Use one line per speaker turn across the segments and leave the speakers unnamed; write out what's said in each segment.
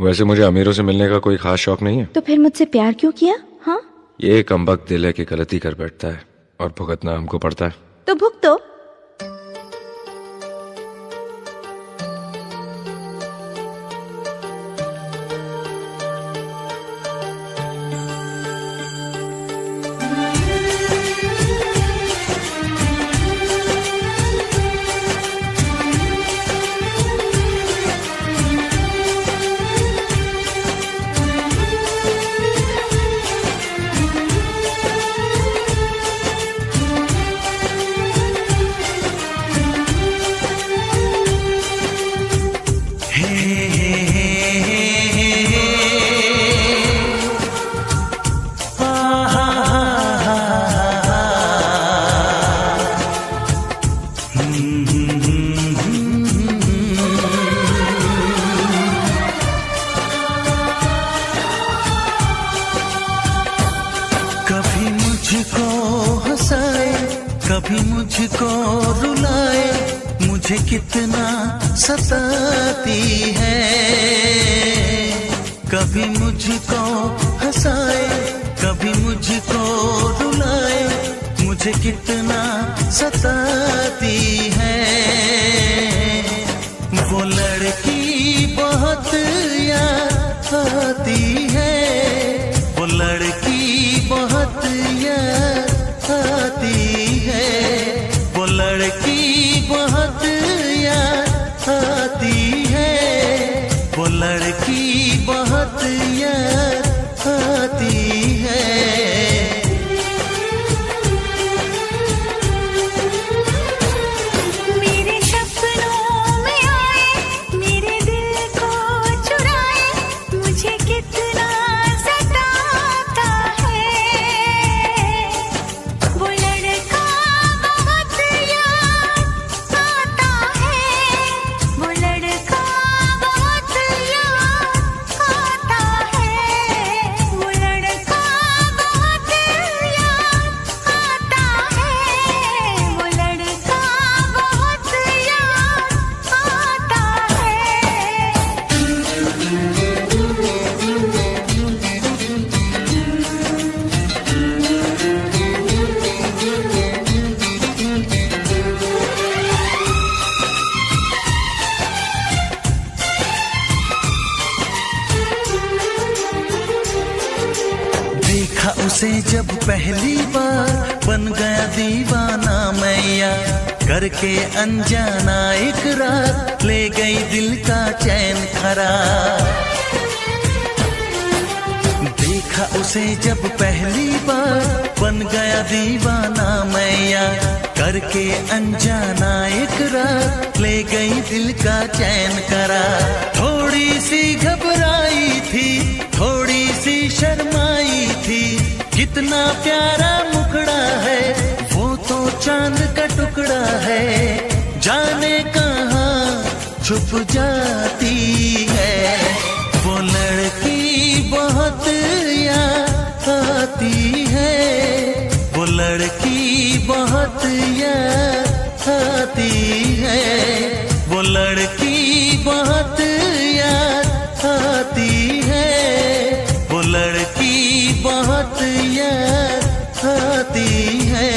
वैसे मुझे अमीरों से मिलने का कोई खास शौक नहीं है।
तो फिर मुझसे प्यार क्यों किया? हाँ,
ये कमबख्त दिल है कि गलती कर बैठता है और भुगतना हमको पड़ता है।
तो भुगतो।
कभी मुझको हंसाए, कभी मुझको रुलाए, मुझे कितना सताती है। कभी मुझको हंसाए, कभी मुझको रुलाए, मुझे कितना सताती है। वो लड़की बहुत याद आती है, वो लड़की बहुत याद आती है, वो लड़की बहुत याद आती है, वो लड़की बहुत याद आती है।
मेरे सपनों में आए, मेरे दिल को चुराए, मुझे कितना सताता है। वो लड़का बहुत याद आता है, वो लड़का बहुत याद आता है, वो लड़का बहुत याद आता है, वो लड़का बहुत याद आता
देखा उसे जब पहली बार, बन गया दीवाना मैया, करके अनजाना इकरार, ले गई दिल का चैन करार। देखा उसे जब पहली बार, बन गया दीवाना मैया, करके अनजाना इकरार, ले गई दिल का चैन करार। थोड़ी सी घबराई थी, थोड़ी सी शर्माई थी, कितना प्यारा मुखड़ा है, वो तो चांद का टुकड़ा है, जाने कहाँ छुप जाती है। वो लड़की बहुत याद आती है, वो लड़की बहुत याद आती है, वो लड़की बहुत याद आती है, वो लड़की बहुत याद आती है।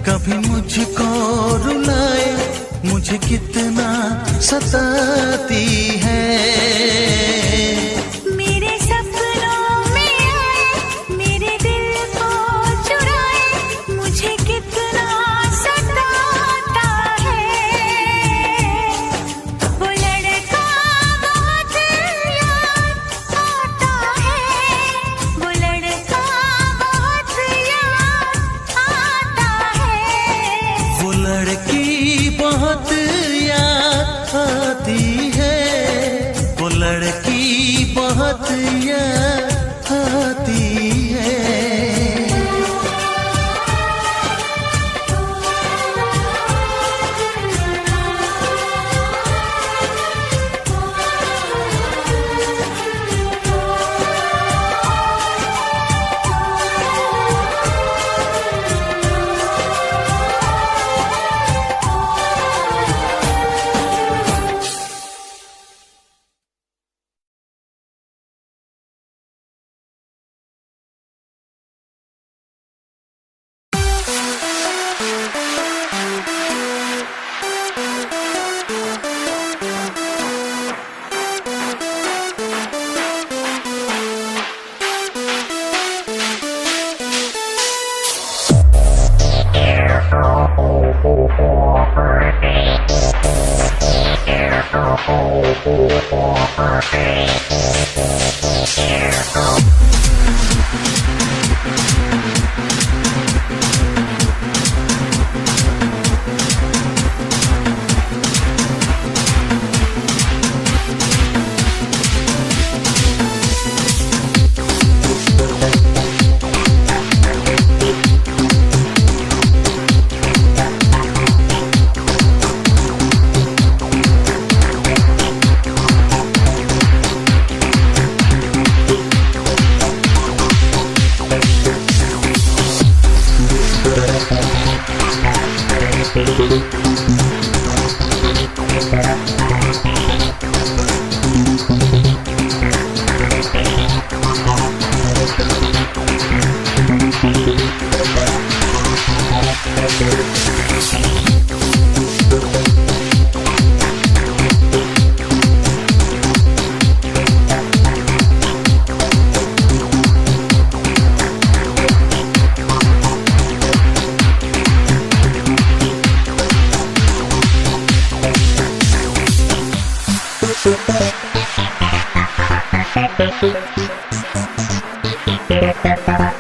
कभी मुझको रुलाए, मुझे कितना सताती है।
मेरे सपनों में आए, मेरे दिल को चुराए, मुझे कितना सताता है। वो लड़का बहुत याद आता है, वो लड़का बहुत याद आता है।
वो लड़की बहुत याद आती है, वो लड़की बहुत याद आती है।
Thank you.